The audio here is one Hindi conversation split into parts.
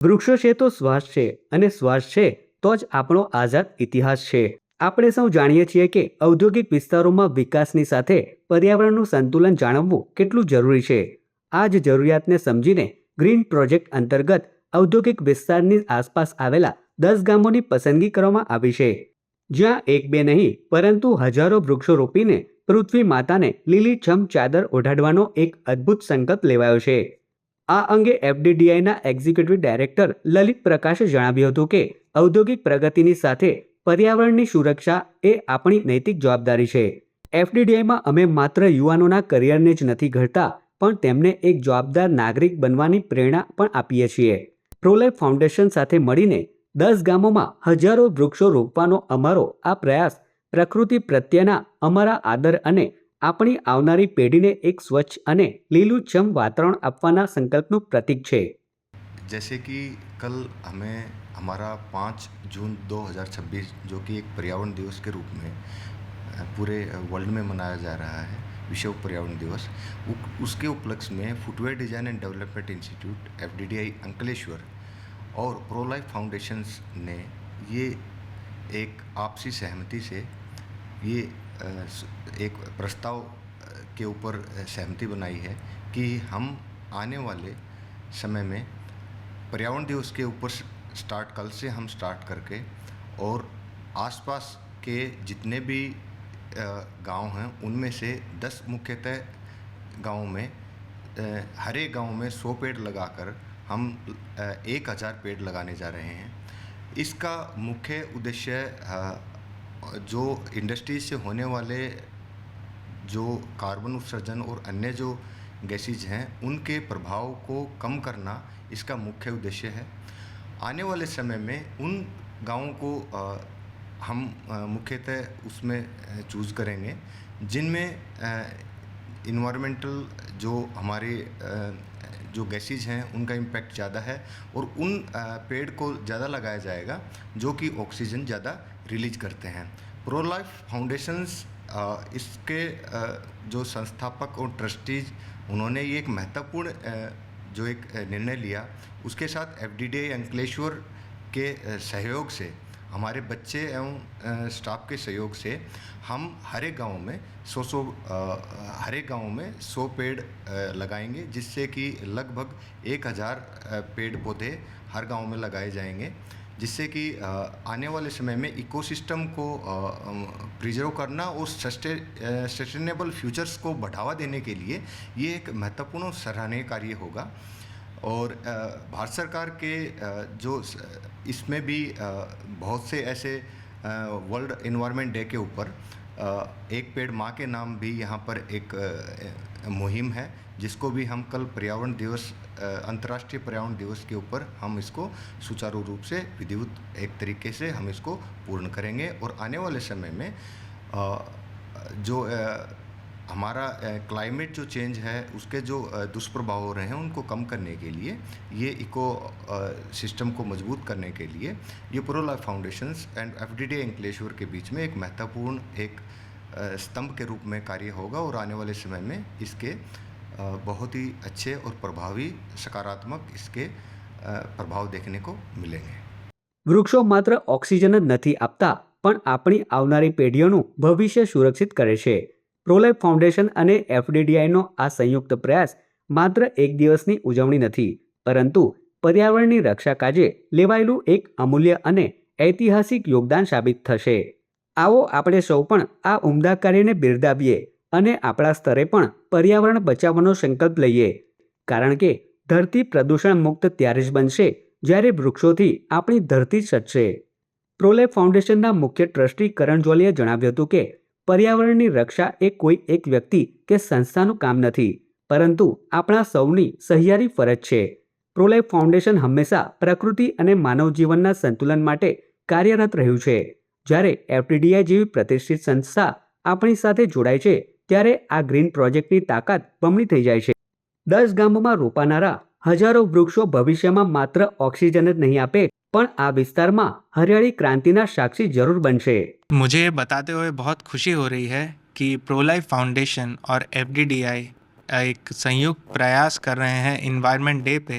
વૃક્ષો છે તો શ્વાસ છે, અને શ્વાસ છે તો જ આપણો આઝાદ ઇતિહાસ છે. આપણે સૌ જાણીએ છીએ કે ઔદ્યોગિક વિસ્તારોમાં વિકાસની સાથે પર્યાવરણનું સંતુલન જાળવવું કેટલું જરૂરી છે. આ જ જરૂરિયાતને સમજીને ગ્રીન પ્રોજેક્ટ અંતર્ગત ઔદ્યોગિક વિસ્તારની આસપાસ આવેલા 10 ગામોની પસંદગી કરવામાં આવી છે, જ્યાં એક બે નહીં પરંતુ હજારો વૃક્ષો રોપીને પૃથ્વી માતાને લીલીછમ ચાદર ઓઢાડવાનો એક અદ્ભુત સંકલ્પ લેવાયો છે. આ અંગે એફડીડીઆઈના એક્ઝિક્યુટિવ ડાયરેક્ટર લલિત પ્રકાશે જણાવ્યું હતું કે ઔદ્યોગિક પ્રગતિની સાથે પર્યાવરણની સુરક્ષા એ આપણી નૈતિક જવાબદારી છે. એફડીડીઆઈમાં અમે માત્ર યુવાનોના કરિયરને જ નથી ઘડતા, પણ તેમને એક જવાબદાર નાગરિક બનવાની પ્રેરણા પણ આપીએ છીએ. પ્રોલાઇફ ફાઉન્ડેશન સાથે મળીને 10 ગામોમાં હજારો વૃક્ષો રોપવાનો અમારો આ પ્રયાસ પ્રકૃતિ પ્રત્યેના અમારા આદર અને આપણી આવનારી પેઢીને એક સ્વચ્છ અને લીલુંછમ વાતાવરણ આપવાના સંકલ્પનું પ્રતીક છે. जैसे कि कल हमें हमारा 5 जून 2026 जो कि एक पर्यावरण दिवस के रूप में पूरे वर्ल्ड में मनाया जा रहा है, विश्व पर्यावरण दिवस, उसके उपलक्ष्य में footwear design and development institute FDDI Ankleshwar और प्रो लाइफ फाउंडेशंस ने ये एक आपसी सहमति से ये एक प्रस्ताव के ऊपर सहमति बनाई है कि हम आने वाले समय में पर्यावरण दिवस के ऊपर स्टार्ट कल से हम स्टार्ट करके और आसपास के जितने भी गांव हैं उनमें से 10 मुख्यतः गाँव में हर एक गाँव में 100 पेड़ लगाकर हम 1000 पेड़ लगाने जा रहे हैं. इसका मुख्य उद्देश्य जो इंडस्ट्रीज से होने वाले जो कार्बन उत्सर्जन और अन्य जो गैसेज हैं उनके प्रभाव को कम करना इसका मुख्य उद्देश्य है. आने वाले समय में उन गाँवों को हम मुख्यतः उसमें चूज़ करेंगे जिनमें इन्वायरमेंटल जो हमारे जो गैसेज हैं उनका इम्पैक्ट ज़्यादा है और उन पेड़ को ज़्यादा लगाया जाएगा जो कि ऑक्सीजन ज़्यादा रिलीज करते हैं. प्रो लाइफ फाउंडेशंस इसके जो संस्थापक और ट्रस्टीज उन्होंने ये एक महत्वपूर्ण जो एक निर्णय लिया. उसके साथ एफडीडीआई अंकलेश्वर के सहयोग से हमारे बच्चे एवं स्टाफ के सहयोग से हम हर एक गाँव में 100 पेड़ लगाएंगे, जिससे कि लगभग 1000 पेड़ पौधे हर गांव में लगाए जाएंगे, जिससे कि आने वाले समय में इकोसिस्टम को प्रिजर्व करना और सस्टेनेबल फ्यूचर्स को बढ़ावा देने के लिए ये एक महत्वपूर्ण और सराहनीय कार्य होगा. और भारत सरकार के जो इसमें भी बहुत से ऐसे वर्ल्ड एनवायरनमेंट डे के ऊपर एक पेड़ माँ के नाम भी यहाँ पर एक मुहिम है, जिसको भी हम कल पर्यावरण दिवस अंतर्राष्ट्रीय पर्यावरण दिवस के ऊपर हम इसको सुचारू रूप से विधिवत एक तरीके से हम इसको पूर्ण करेंगे. और आने वाले समय में जो हमारा क्लाइमेट जो चेंज है उसके जो दुष्प्रभाव हो रहे हैं उनको कम करने के लिए, ये इको सिस्टम को मजबूत करने के लिए ये pro life foundations and FDDI Ankleshwar के बीच में एक महत्वपूर्ण एक स्तंभ के रूप में कार्य होगा. और आने वाले समय में इसके बहुत ही अच्छे और प्रभावी सकारात्मक इसके प्रभाव देखने को मिलेंगे. વૃક્ષો માત્ર ઓક્સિજન જ નથી આપતા, પણ આપણી આવનારી પેઢીઓનું ભવિષ્ય સુરક્ષિત કરે છે. પ્રોલાઇફ ફાઉન્ડેશન અને એફડીડીઆઈનો આ સંયુક્ત પ્રયાસ માત્ર એક દિવસની ઉજવણી નથી, પરંતુ પર્યાવરણની રક્ષા કાજે લેવાયેલું એક અમૂલ્ય અને ઐતિહાસિક યોગદાન સાબિત થશે. આવો આપણે સૌ પણ આ ઉમદા કાર્યને બિરદાવીએ અને આપણા સ્તરે પણ પર્યાવરણ બચાવવાનો સંકલ્પ લઈએ, કારણ કે ધરતી પ્રદૂષણ મુક્ત ત્યારે જ બનશે જ્યારે વૃક્ષોથી આપણી ધરતી સચશે. પ્રોલાઇફ ફાઉન્ડેશનના મુખ્ય ટ્રસ્ટી કરણ જોલીએ જણાવ્યું હતું કે પર્યાવરણની રક્ષા એ કોઈ એક વ્યક્તિ કે સંસ્થાનું કામ નથી, પરંતુ આપણા સૌની સહિયારી ફરજ છે. પ્રોલાઇફ ફાઉન્ડેશન હંમેશા પ્રકૃતિ અને માનવ જીવનના સંતુલન માટે કાર્યરત રહ્યું છે. જ્યારે એફડીડીઆઈ જેવી પ્રતિષ્ઠિત સંસ્થા આપણી સાથે જોડાય છે, ત્યારે આ ગ્રીન પ્રોજેક્ટની તાકાત બમણી થઈ જાય છે. 10 ગામોમાં રોપાનારા હજારો વૃક્ષો ભવિષ્યમાં માત્ર ઓક્સિજન જ નહીં આપે, પણ આ વિસ્તારમાં હરિયાળી ક્રાંતિના સાક્ષી જરૂર बनशे. मुझे ये बताते हुए बहुत खुशी हो रही है कि प्रो लाइफ फाउंडेशन और एफडीडीआई एक संयुक्त प्रयास कर रहे हैं इन्वायरमेंट डे पे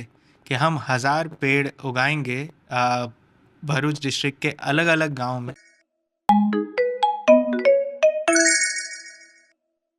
कि हम 1000 पेड़ उगाएंगे भरूच डिस्ट्रिक्ट के अलग अलग गांव में।